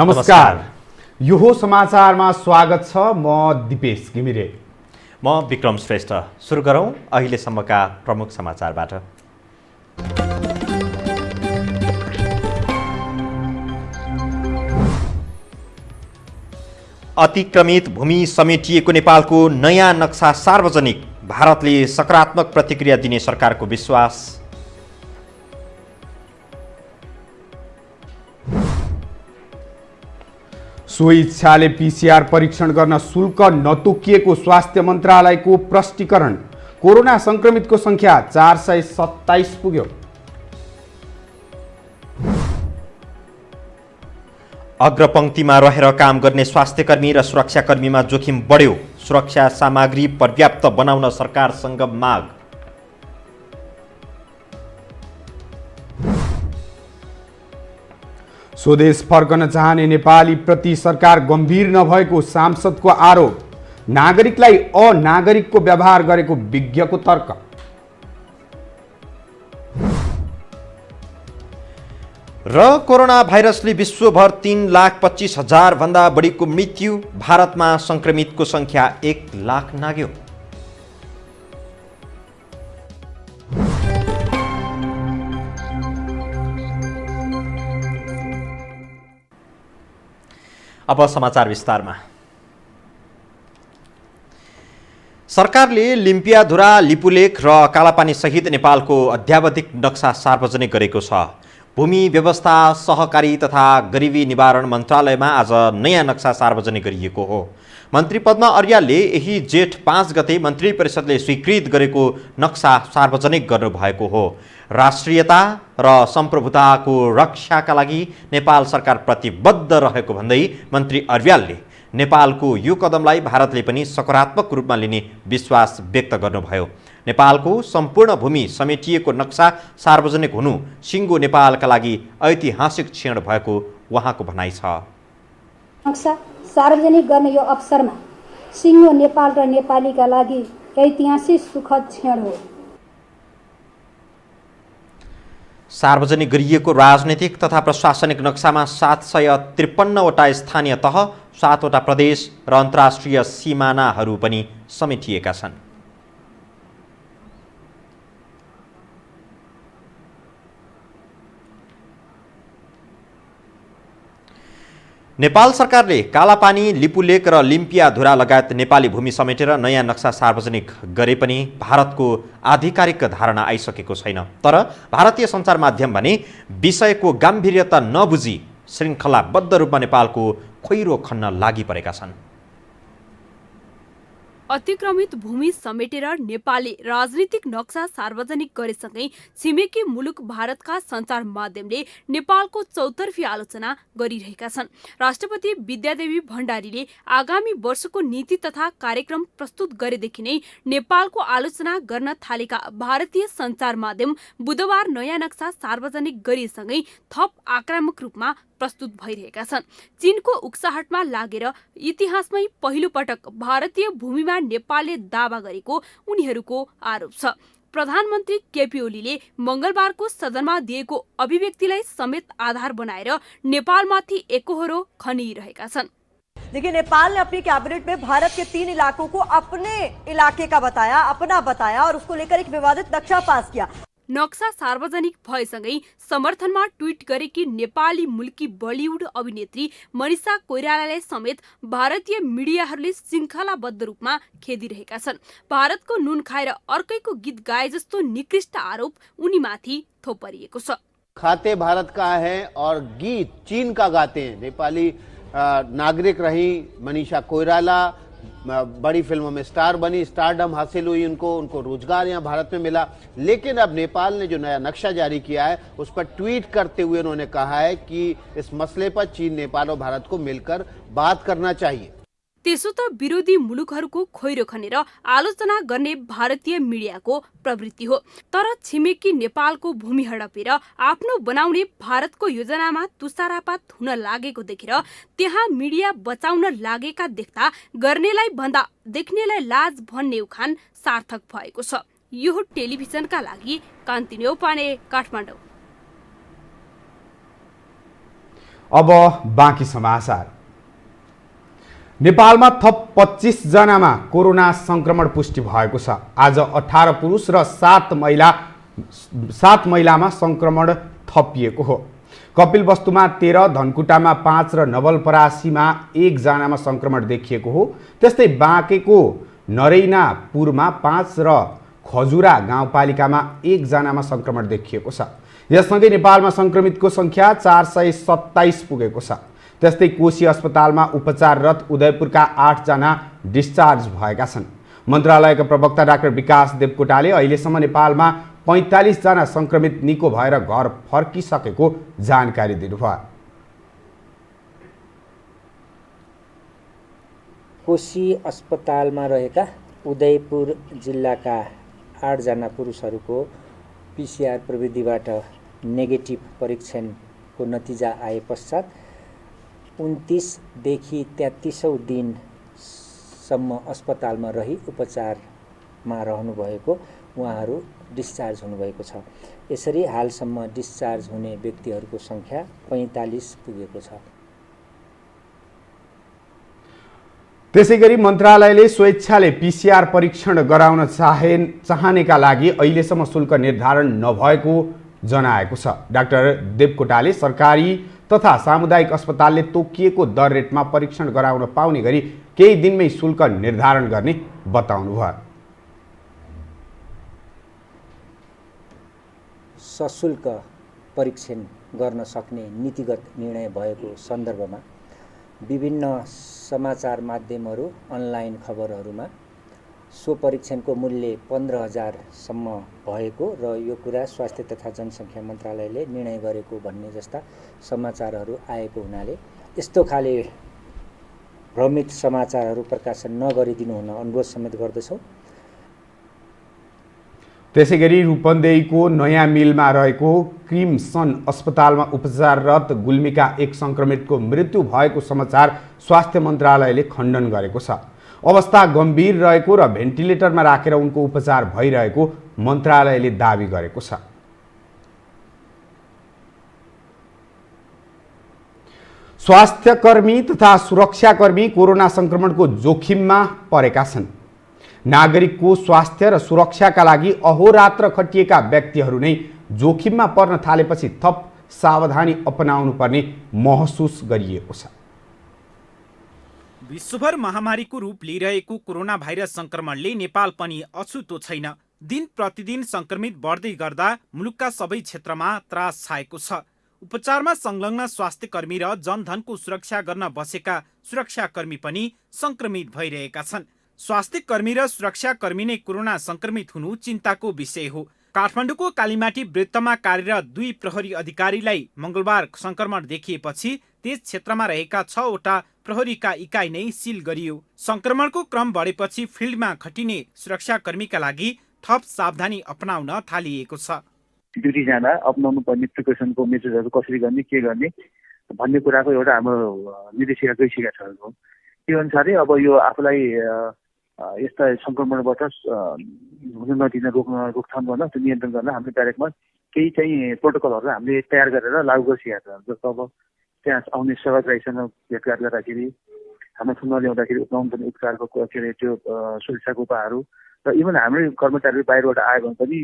नमस्कार। यो हो समाचारमा स्वागत छ। म दिपेश घिमिरे। म विक्रम श्रेष्ठ। सुरु गरौँ अहिलेसम्मका प्रमुख समाचारबाट। अतिक्रमित भूमि समेटिएको नेपालको नयाँ नक्सा सार्वजनिक, भारतले सकारात्मक प्रतिक्रिया दिने सरकारको विश्वास। सोही इच्छाले पीसीआर परीक्षण गर्न शुल्क नतोकिएको स्वास्थ्य मन्त्रालयको प्रष्टीकरण। कोरोना संक्रमितको संख्या 427 पुग्यो। अग्रपङ्क्तिमा रहेर काम गर्ने स्वास्थ्यकर्मी र सुरक्षाकर्मीमा जोखिम बढ्यो, सुरक्षा सामग्री पर्याप्त बनाउन सरकारसँग माग। स्वदेश फर्कन चाहने नेपाली प्रति सरकार गम्भीर नभएको सांसदको आरोप। नागरिकलाई अनागरिकको व्यवहार गरेको विज्ञको तर्क। र कोरोना भाइरसले विश्वभर 3,25,000 भन्दा बढीको मृत्यु, भारतमा संक्रमितको संख्या 1 लाख नाग्यो। अब समाचार विस्तारमा। सरकारले लिम्पियाधुरा, लिपुलेख र कालापानी सहित नेपालको अध्यावधिक नक्सा सार्वजनिक गरेको छ। भूमि व्यवस्था, सहकारी तथा गरिबी निवारण मन्त्रालयमा आज नयाँ नक्सा सार्वजनिक गरिएको हो। मन्त्री पद्मा अर्यालले यही जेठ 5 गते मन्त्री परिषदले स्वीकृत गरेको नक्सा सार्वजनिक गर्नुभएको हो। राष्ट्रियता र सम्प्रभुताको रक्षाका लागि नेपाल सरकार प्रतिबद्ध रहेको भन्दै मन्त्री अर्यालले नेपालको यो कदमलाई भारतले पनि सकारात्मक रूपमा लिने विश्वास व्यक्त गर्नुभयो। नेपालको सम्पूर्ण भूमि समेटिएको नक्सा सार्वजनिक हुनु सिङ्गो नेपालका लागि ऐतिहासिक क्षण भएको उहाँको भनाइ छ। नक्सा सार्वजनिक गर्ने यो अवसरमा सिङ्गो नेपाल र नेपालीका लागि ऐतिहासिक सुखद क्षण हो। सार्वजनिक गरिएको राजनीतिक तथा प्रशासनिक नक्सामा 753 वटा स्थानीय तह, 7 वटा प्रदेश र अन्तर्राष्ट्रिय सीमानाहरू पनि समेटिएका छन्। नेपाल सरकारले कालापानी, लिपुलेक र लिम्पियाधुरा लगायत नेपाली भूमि समेटेर नयाँ नक्सा सार्वजनिक गरे पनि भारतको आधिकारिक धारणा आइसकेको छैन। तर भारतीय सञ्चार माध्यम भने विषयको गाम्भीर्यता नबुझी श्रृङ्खलाबद्ध रूपमा नेपालको खोइरो खन्न लागि परेका छन्। अतिक्रमित भूमि समेटेर नेपालले राजनीतिक नक्सा सार्वजनिक गरेसँगै छिमेकी मुलुक भारतका सञ्चार माध्यमले नेपालको चौतर्फी आलोचना गरिरहेका छन्। राष्ट्रपति विद्यादेवी भण्डारीले आगामी वर्षको नीति तथा कार्यक्रम प्रस्तुत गरेदेखि नै नेपालको आलोचना गर्न थालेका भारतीय सञ्चार माध्यम बुधबार नयाँ नक्सा सार्वजनिक गरिएसँगै थप आक्रामक रूपमा प्रस्तुत भइरहेका छन्। चीनको उक्साहटमा लागेर इतिहासमै पहिलो पटक भारतीय भूमिमा नेपालले दावा गरेको उनीहरूको आरोप छ। प्रधानमन्त्री केपी ओलीले मंगलबारको सदनमा दिएको अभिव्यक्तिलाई समेत आधार बनाएर नेपालमाथि एकोहोरो खनिरहेका छन्। देखिए, नेपाल ने अपनी कैबिनेट में भारत के 3 इलाकों को अपने इलाके का बताया, अपना बताया और उसको लेकर एक विवादित नक्शा पास किया। नक्सा सार्वजनिक भएसँगै समर्थनमा ट्वीट गरेकी नेपाली मुल्की बलिउड अभिनेत्री मनिषा कोइरालालाई समेत भारतीय मिडियाहरूले श्रृङ्खलाबद्ध रूपमा खेदिरहेका छन्। भारतको नुन खाएर अर्कैको गीत गाए जस्तो निकृष्ट आरोप उनीमाथि थोपरिएको छ। खाते भारत का है और गीत चीन का गाते हैं। नेपाली नागरिक रही मनीषा कोइराला, बड़ी फिल्मों में स्टार बनी, स्टारडम हासिल हुई उनको रोजगार यहाँ भारत में मिला। लेकिन अब नेपाल ने जो नया नक्शा जारी किया है उस पर ट्वीट करते हुए उन्होंने कहा है कि इस मसले पर चीन, नेपाल और भारत को मिलकर बात करना चाहिए। त्यसो त विरोधी मुलुकहरूको खोइरो खनेर आलोचना गर्ने भारतीय मिडियाको प्रवृत्ति हो। तर छिमेकी नेपालको भूमि हडपेर आफ्नो बनाउने भारतको योजनामा तुषारापात हुन लागेको देखेर त्यहाँ मिडिया बचाउन लागेका देख्दा गर्नेलाई भन्दा देख्नेलाई लाज भन्ने उखान सार्थक भएको छ। यो टेलिभिजनका लागि कान्ति न्यौपाने, काठमाडौँ। अब बाँकी समाचार। नेपालमा थप 25 जनामा कोरोना संक्रमण पुष्टि भएको छ। आज 18 पुरुष र 7 महिलामा संक्रमण थपिएको हो। कपिलवस्तुमा 13, धनकुटामा 5 र नवलपरासीमा 1 जनामा संक्रमण देखिएको हो। त्यस्तै बाँकेको नरैनापुरमा 5 र खजुरा गाउँपालिकामा 1 जनामा संक्रमण देखिएको छ। यससँगै नेपालमा संक्रमितको संख्या 427 पुगेको छ। त्यस्तै कोशी अस्पतालमा उपचाररत उदयपुरका 8 जना डिस्चार्ज भएका छन्। मन्त्रालयका प्रवक्ता डाक्टर विकास देवकोटाले अहिलेसम्म नेपालमा 45 जना संक्रमित निको भएर घर फर्किसकेको जानकारी दिनुभयो। कोशी अस्पतालमा रहेका उदयपुर जिल्लाका 8 जना पुरुषहरूको PCR प्रविधिबाट नेगेटिभ परीक्षणको नतिजा आए पश्चात 29 देखि 33औं दिनसम्म अस्पतालमा रही उपचारमा रहनुभएको उहाँहरू डिस्चार्ज हुनुभएको छ। यसरी हालसम्म डिस्चार्ज हुने व्यक्तिहरूको संख्या 45 पुगेको छ। त्यसैगरी मन्त्रालयले स्वेच्छाले PCR परीक्षण गराउन चाहनेका लागि अहिलेसम्म शुल्क निर्धारण नभएको जनाएको छ। डाक्टर देवकोटाले सरकारी तथा सामुदायिक अस्पतालले तोकिएको दर रेटमा परीक्षण गराउन पाउने गरी केही दिनमै शुल्क निर्धारण गर्ने बताउनुभयो। सशुल्क परीक्षण गर्न सक्ने नीतिगत निर्णय भएको सन्दर्भमा विभिन्न समाचार माध्यमहरू अनलाइन खबरहरूमा सो परीक्षणको मूल्य 15,000 सम्म भएको र यो कुरा स्वास्थ्य तथा जनसङ्ख्या मन्त्रालयले निर्णय गरेको भन्ने जस्ता समाचारहरू आएको हुनाले यस्तो खाले भ्रमित समाचारहरू प्रकाशन नगरिदिनु हुन अनुरोध समेत गर्दछौँ। त्यसैगरी रूपन्देहीको नयाँ मिलमा रहेको क्रिमसन अस्पतालमा उपचाररत गुल्मीका 1 संक्रमितको मृत्यु भएको समाचार स्वास्थ्य मन्त्रालयले खण्डन गरेको छ। अवस्था गम्भीर रहेको र भेन्टिलेटरमा राखेर उनको उपचार भइरहेको मन्त्रालयले दाबी गरेको छ। स्वास्थ्यकर्मी तथा सुरक्षाकर्मी कोरोना संक्रमणको जोखिममा परेका छन्। नागरिकको स्वास्थ्य र सुरक्षाका लागि अहोरात्र खटिएका व्यक्तिहरू नै जोखिममा पर्न थालेपछि थप सावधानी अपनाउनु पर्ने महसुस गरिएको छ। विश्वभर महामारीको रूप लिइरहेको कोरोना भाइरस संक्रमणले नेपाल पनि अछुतो छैन। दिन प्रतिदिन संक्रमित बढ्दै गर्दा मुलुकका सबै क्षेत्रमा त्रास छाएको छ। उपचारमा संलग्न स्वास्थ्यकर्मी र जनधनको सुरक्षा गर्न बसेका सुरक्षाकर्मी पनि संक्रमित भइरहेका छन्। स्वास्थ्यकर्मी र सुरक्षाकर्मी नै कोरोना संक्रमित हुनु चिन्ताको विषय हो। काठमाडौँको कालीमाटी वृत्तमा कार्यरत 2 प्रहरी अधिकारीलाई मंगलबार संक्रमण देखिएपछि त्यस क्षेत्रमा रहेका 6 वटा प्रहरीका इकाइ नै सिल गरियो। संक्रमणको क्रम बढेपछि फिल्डमा खटिने सुरक्षाकर्मीका लागि थप सावधानी अपनाउन थालिएको छ। ड्युटी जाँदा अपनाउनु पर्ने प्रिकसनको मेजरहरू कसरी गर्ने, के गर्ने भन्ने कुराको एउटा हाम्रो निर्देशिका गइसकेका छ। त्यो अनुसारै अब यो आफूलाई यस्ता संक्रमणबाट हुन नदिन रोकथाम गर्न, त्यो नियन्त्रण गर्न हामीले ब्यारेकमा केही चाहिँ प्रोटोकलहरू हामीले तयार गरेर लागू गरिसकेका छौँ। जस्तो अब त्यहाँ आउने सेवाग्राहीसँग भेटघाट गर्दाखेरि, हाम्रो ठुलो ल्याउँदाखेरि उपनाउनुपर्ने उपचारको के अरे त्यो सुरक्षाको उपायहरू र इभन हाम्रै कर्मचारीहरू बाहिरबाट आयो भने पनि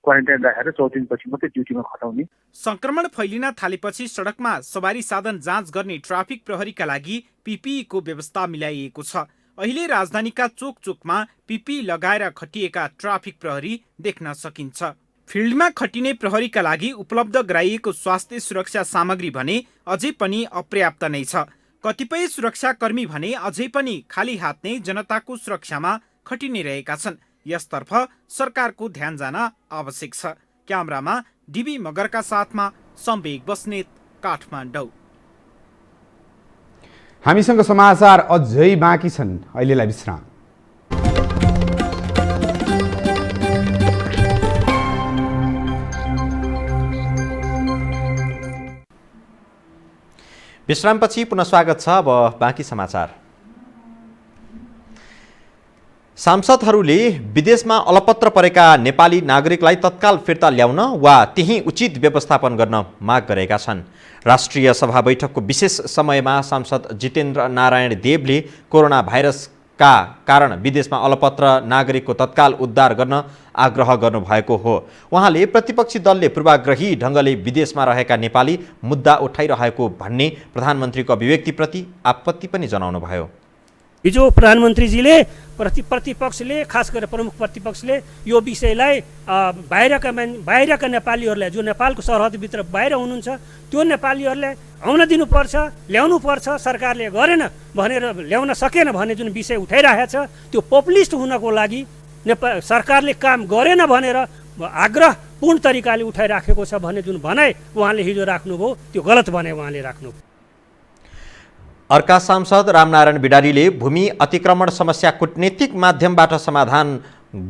क्वारेन्टाइन राखेर 14 दिनपछि मात्रै ड्युटीमा खटाउने। संक्रमण फैलिन थालेपछि सडकमा सवारी साधन जाँच गर्ने ट्राफिक प्रहरीका लागि PPE को व्यवस्था मिलाइएको छ। अहिले राजधानीका चोक चोकमा PPE लगाएर खटिएका ट्राफिक प्रहरी देख्न सकिन्छ। फिल्डमा खटिने प्रहरीका लागि उपलब्ध गराइएको स्वास्थ्य सुरक्षा सामग्री भने अझै पनि अपर्याप्त नै छ। कतिपय सुरक्षाकर्मी भने अझै पनि खाली हात नै जनताको सुरक्षामा खटिने रहेका छन्। यसतर्फ सरकारको ध्यान जान आवश्यक छ। क्यामेरामा DB मगरका साथमा सम्वेक बस्नेत, काठमाडौँ। हामीसँग समाचार अझै बाँकी छन्, अहिलेलाई विश्राम। विश्रामपछि पुनः स्वागत छ। अब बाँकी समाचार। सांसदहरूले विदेशमा अलपत्र परेका नेपाली नागरिकलाई तत्काल फिर्ता ल्याउन वा त्यही उचित व्यवस्थापन गर्न माग गरेका छन्। राष्ट्रिय सभा बैठकको विशेष समयमा सांसद जितेन्द्र नारायण देवले कोरोना भाइरसका कारण विदेशमा अलपत्र नागरिकको तत्काल उद्धार गर्न आग्रह गर्नुभएको हो। उहाँले प्रतिपक्षी दलले पूर्वाग्रही ढङ्गले विदेशमा रहेका नेपाली मुद्दा उठाइरहेको भन्ने प्रधानमन्त्रीको अभिव्यक्तिप्रति आपत्ति पनि जनाउनुभयो। हिजो प्रधानमन्त्रीजीले प्रतिपक्षले खास गरेर प्रमुख प्रतिपक्षले यो विषयलाई बाहिरका नेपालीहरूलाई जो नेपालको सरहदभित्र बाहिर हुनुहुन्छ त्यो नेपालीहरूलाई आउन दिनुपर्छ, ल्याउनुपर्छ, सरकारले गरेन भनेर ल्याउन सकेन भन्ने जुन विषय उठाइरहेको छ त्यो पपुलिस्ट हुनको लागि सरकारले काम गरेन भनेर आग्रहपूर्ण तरिकाले उठाइराखेको छ भन्ने जुन भनाइ उहाँले हिजो राख्नुभयो त्यो गलत भनाइ उहाँले राख्नुभयो। अर्का सांसद रामनारायण बिडारीले भूमि अतिक्रमण समस्या कूटनीतिक माध्यमबाट समाधान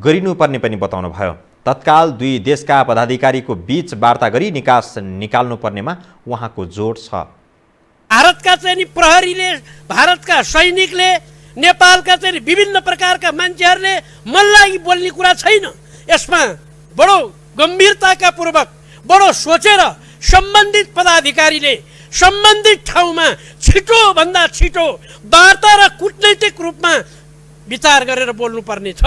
गरिनुपर्ने पनि बताउनुभयो। तत्काल दुई देशका पदाधिकारीको बीच वार्ता गरी निकास निकाल्नुपर्नेमा उहाँको जोड छ। भारतका चाहिँ प्रहरीले, भारतका सैनिकले, नेपालका चाहिँ विभिन्न प्रकारका मान्छेहरूले मनलाई बोल्ने कुरा छैन। यसमा बडो गम्भीरताका पूर्वक बडो सोचेर सम्बन्धित पदाधिकारीले सम्बन्धित ठाउँमा छिटो भन्दा छिटो वार्ता र कूटनैतिक रूपमा विचार गरेर बोल्नुपर्ने छ।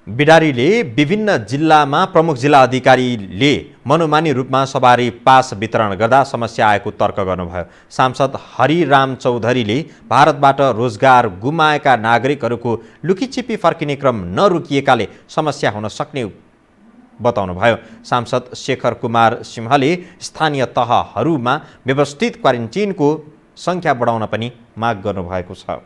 बिडारीले विभिन्न जिल्लामा प्रमुख जिल्ला अधिकारीले मनोमानी रूपमा सवारी पास वितरण गर्दा समस्या आएको तर्क गर्नुभयो। सांसद हरिराम चौधरीले भारतबाट रोजगार गुमाएका नागरिकहरूको लुकीछिपी फर्किने क्रम नरोकिएकाले समस्या हुन सक्ने बताउनुभयो। सांसद शेखर कुमार सिंहले स्थानीय तहहरूमा व्यवस्थित क्वारेन्टिनको सङ्ख्या बढाउन पनि माग गर्नुभएको छ।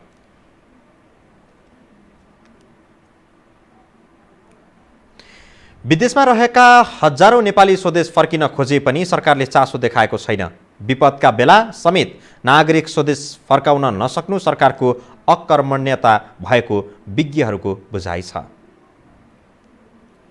विदेशमा रहेका हजारौं नेपाली स्वदेश फर्किन खोजे पनि सरकारले चासो देखाएको छैन। विपदका बेला समेत नागरिक स्वदेश फर्काउन नसक्नु सरकारको अकर्मण्यता भएको विज्ञहरूको बुझाइ छ।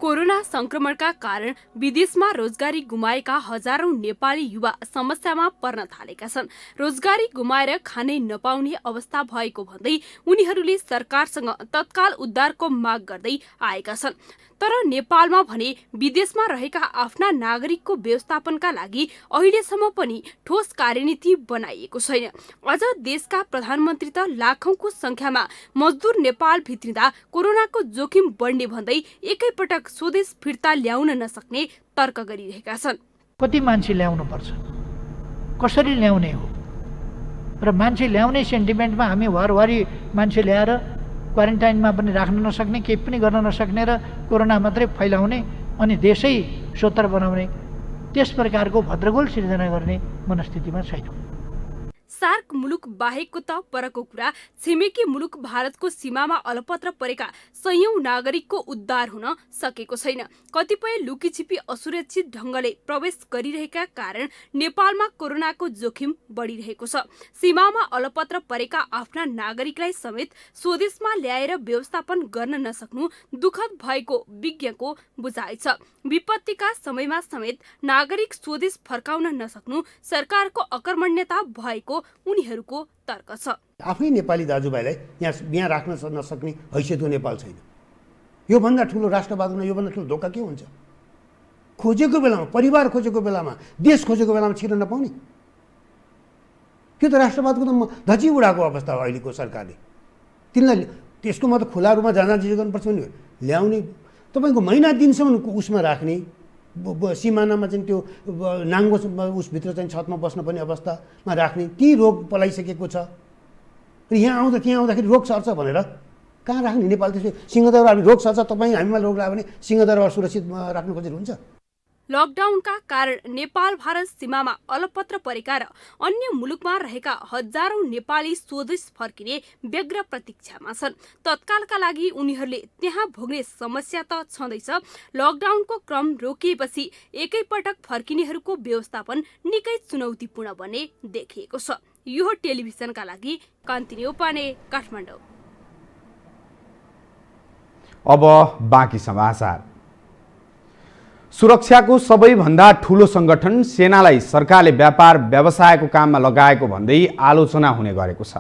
कोरोना संक्रमणका कारण विदेशमा रोजगारी गुमाएका हजारौं नेपाली युवा समस्यामा पर्न थालेका छन्। रोजगारी गुमाएर खानै नपाउने अवस्था भएको भन्दै उनीहरूले सरकारसँग तत्काल उद्धारको माग गर्दै आएका छन्। तर नेपालमा भने विदेशमा रहेका आफ्ना नागरिकको व्यवस्थापनका लागि अहिलेसम्म पनि ठोस कार्यनीति बनाइएको छैन। अझ देशका प्रधानमन्त्री त लाखौंको संख्यामा मजदुर नेपाल भित्रिँदा कोरोनाको जोखिम बढ्ने भन्दै एकैपटक स्वदेश फिर्ता ल्याउन नसक्ने तर्क गरिरहेका छन्। कति मान्छे ल्याउनु पर्छ, कसरी ल्याउने हो र मान्छे ल्याउने सेन्टिमेन्टमा हामी वारवारी मान्छे ल्याएर क्वारेन्टाइनमा पनि राख्न नसक्ने, केही पनि गर्न नसक्ने र कोरोना मात्रै फैलाउने अनि देशै सोतर बनाउने त्यस प्रकारको भद्रगोल सिर्जना गर्ने मनस्थितिमा छैनौँ। सार्क मुलुक बाहेकको त परको कुरा, छिमेकी मुलुक भारतको सीमामा अलपत्र परेका सयौं नागरिकको उद्धार हुन सकेको छैन। कतिपय लुकीछिपी असुरक्षित ढंगले प्रवेश गरिरहेका कारण नेपालमा कोरोनाको जोखिम बढिरहेको छ। सीमामा अलपत्र परेका आफ्ना नागरिकलाई समेत स्वदेशमा ल्याएर व्यवस्थापन गर्न नसक्नु दुःखद भएको विज्ञको बुझाइ छ। विपत्तिका समयमा समेत नागरिक स्वदेश फर्काउन नसक्नु सरकारको अकर्मण्यता भएको उनीहरूको तर्क छ। आफै नेपाली दाजुभाइलाई यहाँ राख्न नसक्ने हैसियतको नेपाल छैन। योभन्दा ठुलो राष्ट्रवाद हुन योभन्दा ठुलो धोका के हुन्छ? खोजेको बेलामा, परिवार खोजेको बेलामा, देश खोजेको बेलामा छिर्न नपाउने, त्यो त राष्ट्रवादको त धची उडाएको अवस्था हो अहिलेको सरकारले। तिनलाई त्यसको मतलब खुला रूपमा जाँच गर्नुपर्छ भने ल्याउने तपाईँको महिना दिनसम्म उसमा राख्ने, सिमानामा चाहिँ त्यो नाङ्गो उसभित्र चाहिँ छतमा बस्न पर्ने अवस्थामा राख्ने, ती रोग पलाइसकेको छ। यहाँ आउँदाखेरि रोग सर्छ भनेर कहाँ राख्ने? नेपाल त्यसो सिंहदरबार रोग सर्छ, तपाईँ हामीमा रोग लाग्यो भने सिंहदरबार सुरक्षित राख्नु खोजेर हुन्छ? लकडाउनका कारण नेपाल भारत सीमामा अलपत्र परेका र अन्य मुलुकमा रहेका हजारौं नेपाली स्वदेश फर्किने व्यग्र प्रतीक्षामा छन्। तत्कालका लागि उनीहरूले त्यहाँ भोग्ने समस्या त छँदैछ। लकडाउनको क्रम रोकिएपछि एकैपटक फर्किनेहरूको व्यवस्थापन निकै चुनौतीपूर्ण बन्ने देखिएको छ। यो टेलिभिजनका लागि कान्ति न्यौपाने, काठमाडौँ। अब बाँकी समाचार। सुरक्षाको सबैभन्दा ठूलो संगठन सेनालाई सरकारले व्यापार व्यवसायको काममा लगाएको भन्दै आलोचना हुने गरेको छ।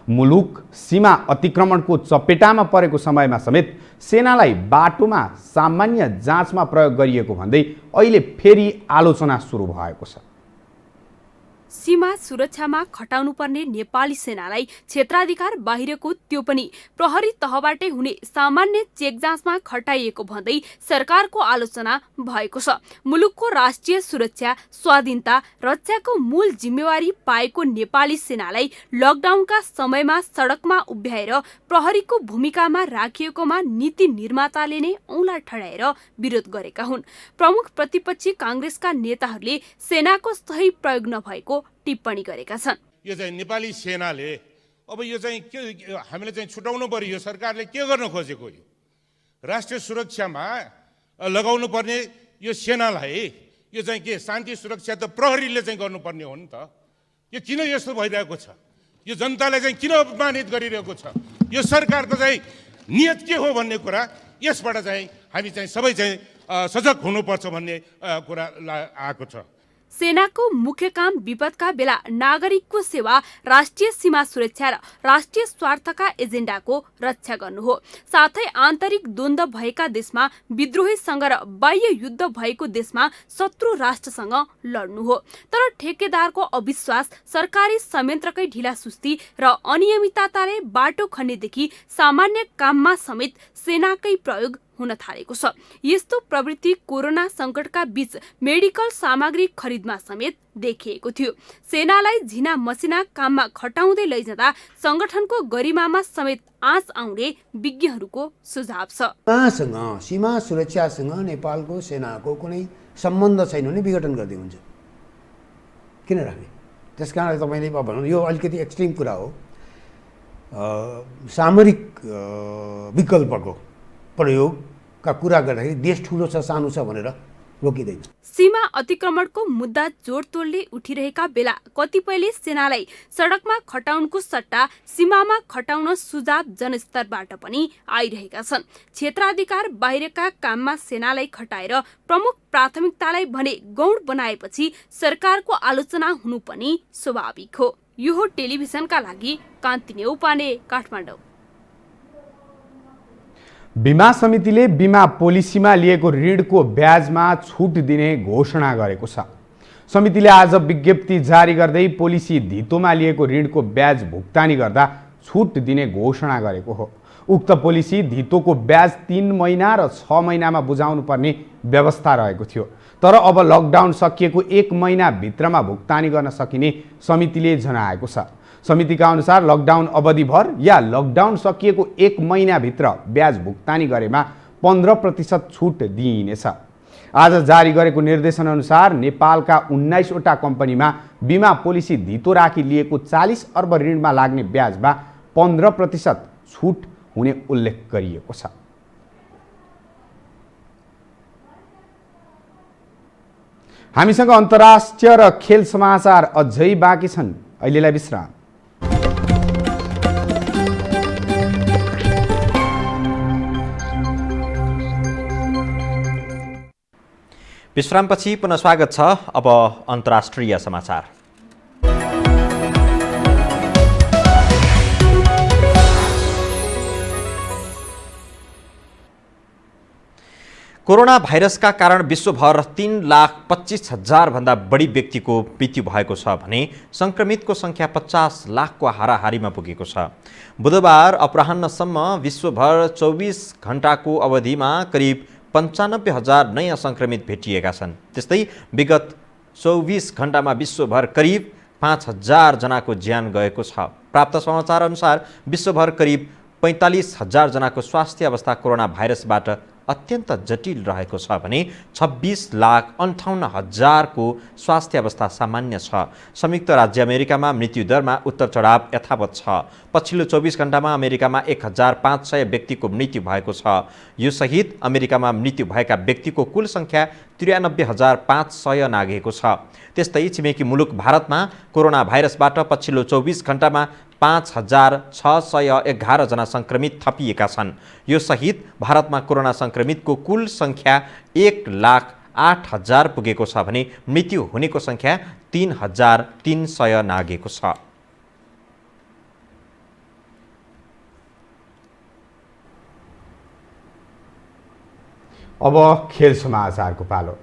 मुलुक सीमा अतिक्रमणको चपेटामा परेको समयमा समेत सेनालाई बाटोमा सामान्य जाँचमा प्रयोग गरिएको भन्दै अहिले फेरि आलोचना सुरु भएको छ। सीमा सुरक्षामा खटाउनुपर्ने नेपाली सेनालाई क्षेत्राधिकार बाहिरको त्यो पनि प्रहरी तहबाटै हुने सामान्य चेक जाँचमा खटाइएको भन्दै सरकारको आलोचना भएको छ। मुलुकको राष्ट्रिय सुरक्षा स्वाधीनता रक्षाको मूल जिम्मेवारी पाएको नेपाली सेनालाई लकडाउनका समयमा सडकमा उभ्याएर प्रहरीको भूमिकामा राखिएकोमा नीति निर्माताले नै औँला ठडाएर विरोध गरेका हुन्। प्रमुख प्रतिपक्षी कांग्रेसका नेताहरूले सेनाको सही प्रयोग नभएको टिप्पणी गरेका छन्। यो चाहिँ नेपाली सेनाले अब यो चाहिँ के हामीले चाहिँ छुटाउनु पर्यो। यो सरकारले के गर्न खोजेको? यो राष्ट्रिय सुरक्षामा लगाउनु पर्ने यो सेनालाई यो चाहिँ के शान्ति सुरक्षा त प्रहरीले चाहिँ गर्नुपर्ने हो नि त। यो किन यस्तो भइरहेको छ? यो जनतालाई चाहिँ किन अपमानित गरिरहेको छ? यो सरकारको चाहिँ नियत के हो भन्ने कुरा यसबाट चाहिँ हामी चाहिँ सबै चाहिँ सजग हुनुपर्छ भन्ने कुरा आएको छ। सेनाको मुख्य काम विपदका बेला नागरिकको सेवा, राष्ट्रिय सीमा सुरक्षा र राष्ट्रिय स्वार्थका एजेन्डाको रक्षा गर्नु हो। साथै आन्तरिक द्वन्द्व भएका देशमा विद्रोहीसँग र बाह्य युद्ध भएको देशमा शत्रु राष्ट्रसँग लड्नु हो। तर ठेकेदारको अविश्वास, सरकारी संयन्त्रकै ढिलासुस्ती र अनियमितताले बाटो खन्नेदेखि सामान्य काममा समेत सेनाकै प्रयोग हुन थालेको छ। यस्तो प्रवृत्ति कोरोना संकटका बीच मेडिकल सामग्री खरिदमा समेत देखिएको थियो। सेनालाई झिना मसिना काममा खटाउँदै लैजाँदा संगठनको गरिमामा समेत आँच आउने विज्ञहरूको सुझाव छ। सीमा सुरक्षासँग नेपालको सेनाको कुनै सम्बन्ध छैन भने विघटन गर्दै हुन्छ। किन राख्ने? त्यसकारण तपाईँले भन्नु यो अलिकति एक्सट्रिम कुरा हो। सामरिक विकल्पको प्रयोगका कुरा गर्दाखेरि देश ठुलो छ सानो छ भनेर रोकिँदैन। सीमा अतिक्रमणको मुद्दा जोडतोडले उठिरहेका बेला कतिपयले सेनालाई सडकमा खटाउनको सट्टा सीमामा खटाउन सुझाव जनस्तरबाट पनि आइरहेका छन्। क्षेत्राधिकार बाहिरका काममा सेनालाई खटाएर प्रमुख प्राथमिकतालाई भने गौण बनाएपछि सरकारको आलोचना हुनु पनि स्वाभाविक हो। यो हो टेलिभिजनका लागि कान्ति नेउपाने, काठमाडौँ। बीमा समितिले बीमा पोलिसीमा लिएको ऋणको ब्याजमा छुट दिने घोषणा गरेको छ। समितिले आज विज्ञप्ति जारी गर्दै पोलिसी धितोमा लिएको ऋणको ब्याज भुक्तानी गर्दा छुट दिने घोषणा गरेको हो। उक्त पोलिसी धितोको ब्याज 3 महिना र 6 महिनामा बुझाउनु पर्ने व्यवस्था रहेको थियो। तर अब लकडाउन सकिएको 1 महिनाभित्रमा भुक्तानी गर्न सकिने समितिले जनाएको छ। समितिका अनुसार लकडाउन अवधिभर या लकडाउन सकिएको 1 महिनाभित्र ब्याज भुक्तानी गरेमा 15% छुट दिइनेछ। आज जारी गरेको निर्देशन अनुसार नेपालका 19 वटा कम्पनीमा बीमा पोलिसी धितो राखी लिएको 40 अर्ब ऋणमा लाग्ने ब्याजमा 15% छुट हुने उल्लेख गरिएको छ। हामीसँग अन्तर्राष्ट्रिय र खेल समाचार अझै बाँकी छन्। अहिलेलाई विश्राम। विश्रामपछि पुनः स्वागत छ। अब अन्तर्राष्ट्रिय समाचार। कोरोना भाइरसका कारण विश्वभर 3,25,000 भन्दा बढी व्यक्तिको मृत्यु भएको छ भने संक्रमितको संख्या 50 लाखको हाराहारीमा पुगेको छ। बुधबार अपराह्नसम्म विश्वभर 24 घण्टाको अवधिमा करिब 95,000 नयाँ संक्रमित भेटिएका छन्। त्यस्तै विगत 24 घण्टामा विश्वभर करिब 5,000 जनाको ज्यान गएको छ। प्राप्त समाचार अनुसार विश्वभर करिब 45,000 जनाको स्वास्थ्य अवस्था कोरोना भाइरसबाट अत्यन्त जटिल रहेको छ भने 26,58,000 को स्वास्थ्य अवस्था सामान्य छ। संयुक्त राज्य अमेरिकामा मृत्युदरमा उत्तर चढाव यथावत छ। पछिल्लो 24 घण्टामा अमेरिकामा 1,500 व्यक्तिको मृत्यु भएको छ। यो सहित अमेरिकामा मृत्यु भएका व्यक्तिको कुल संख्या 93,500 नाघेको छ। त्यस्तै छिमेकी मुलुक भारतमा कोरोना भाइरसबाट पछिल्लो 24 घण्टामा 5,611 जना संक्रमित थपिएका छन्। यो सहित भारतमा कोरोना संक्रमितको कुल संख्या 1,08,000 पुगेको छ भने मृत्यु हुनेको संख्या 3,300 नागेको छ। अब खेल समाचारको पालो।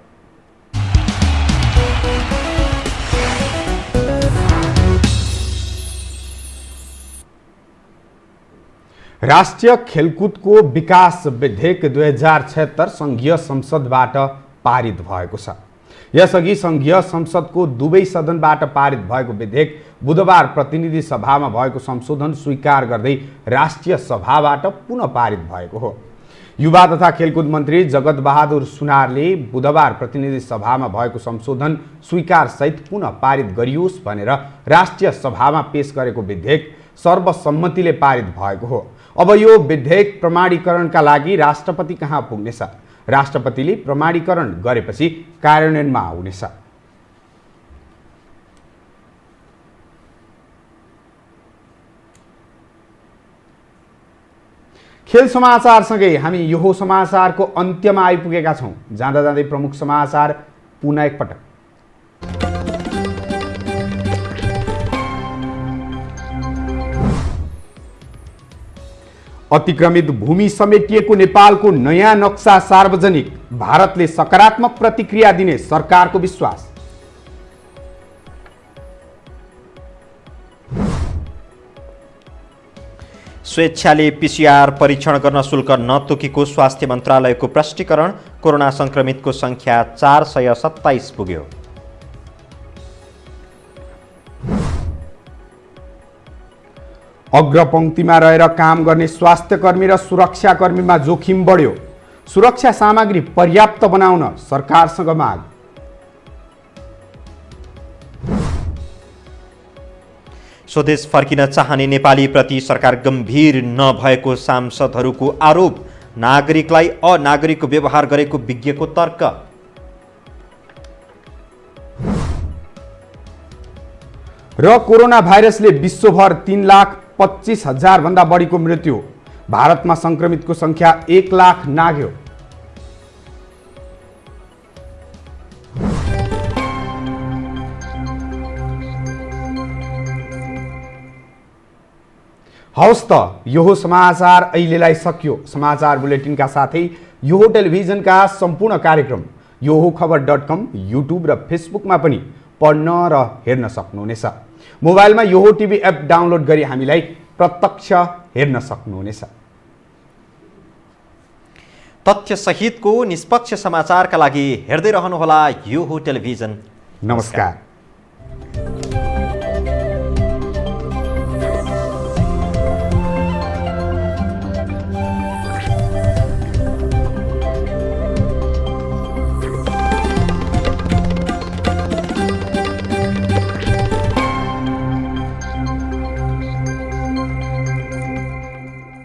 राष्ट्रिय खेलकुदको विकास विधेयक 2076 सङ्घीय संसदबाट पारित भएको छ। यसअघि सङ्घीय संसदको दुवै सदनबाट पारित भएको विधेयक बुधबार प्रतिनिधि सभामा भएको संशोधन स्वीकार गर्दै राष्ट्रिय सभाबाट पुनः पारित भएको हो। युवा तथा खेलकुद मन्त्री जगत बहादुर सुनारले बुधबार प्रतिनिधि सभामा भएको संशोधन स्वीकार सहित पुनः पारित गरियोस् भनेर राष्ट्रिय सभामा पेश गरेको विधेयक सर्वसम्मतिले पारित भएको हो। अब यो विधेयक प्रमाणीकरणका लागि राष्ट्रपति कहाँ पुग्नेछ। राष्ट्रपतिले प्रमाणीकरण गरेपछि कार्यान्वयनमा आउनेछ। खेल समाचारसँगै हामी यो समाचारको अन्त्यमा आइपुगेका छौँ। जाँदा जाँदै प्रमुख समाचार पुनः एकपटक। अतिक्रमित भूमि समेटिएको नेपालको नयाँ नक्सा सार्वजनिक, भारतले सकारात्मक प्रतिक्रिया दिने सरकारको विश्वास। स्वेच्छाले पीसीआर परीक्षण गर्न शुल्क नतोकेको स्वास्थ्य मन्त्रालयको प्रष्टीकरण, कोरोना संक्रमितको संख्या 427 पुग्यो। अग्रपङ्क्तिमा रहेर काम गर्ने स्वास्थ्यकर्मी र सुरक्षाकर्मीमा जोखिम बढ्यो। सुरक्षा सामग्री पर्याप्त बनाउन सरकारसँग माग। स्वदेश फर्किन चाहने नेपालीप्रति सरकार गम्भीर नभएको सांसदहरूको आरोप, नागरिकलाई अनागरिकको व्यवहार गरेको विज्ञको तर्क। र कोरोना भाइरसले विश्वभर 3,25,000 भन्दा बढीको मृत्यु, भारतमा संक्रमितको संख्या 1 लाख नाग्यो। हवस् त यो समाचार अहिलेलाई सकियो। समाचार बुलेटिनका साथै यो टेलिभिजनका सम्पूर्ण कार्यक्रम yohokhbar.com, युट्युब र फेसबुकमा पनि पढ्न र हेर्न सक्नुहुनेछ। मोबाइलमा योहो टिभी एप डाउनलोड गरी हामीलाई प्रत्यक्ष हेर्न सक्नुहुनेछ। तथ्य सहितको निष्पक्ष समाचारका लागि हेर्दै रहनुहोला योहो टेलिभिजन। नमस्कार।